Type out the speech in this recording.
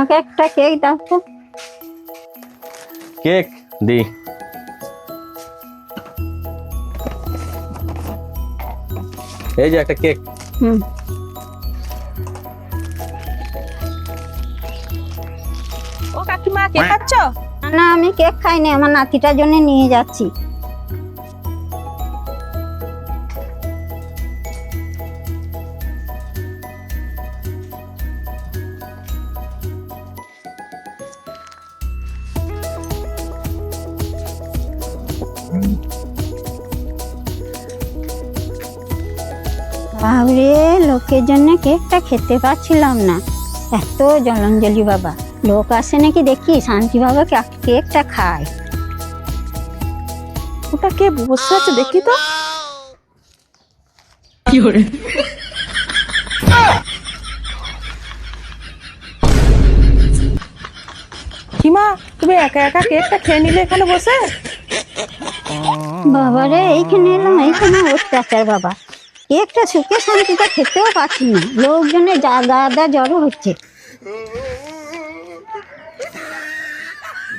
আমাকে একটা কেক দাও তো। কেক দি। এই যে একটা কেক। হুম। ও কাকিমা কেক খাচ্ছ? না আমি কেক খাইনি, আমার নাতিটার জন্য নিয়ে যাচ্ছি। বাবরে, লোকের জন্য কেকটা খেতে পারছিলাম না, এত জলাঞ্জলি বাবা। লোক আসে নাকি দেখি, শান্তি বাবা কেকটা খায়। ওটা কে বসে আছে দেখি তো। কিমা, তুমি একা একা কেকটা খেয়ে নিলে এখানে বসে? বাবারে, এইখানে এলাম, এইখানে অত্যাচার বাবা। কেকটা সুখে শান্তিটা খেতেও পাচ্ছি না, লোকজনে যা গাদা জড়ো হচ্ছে।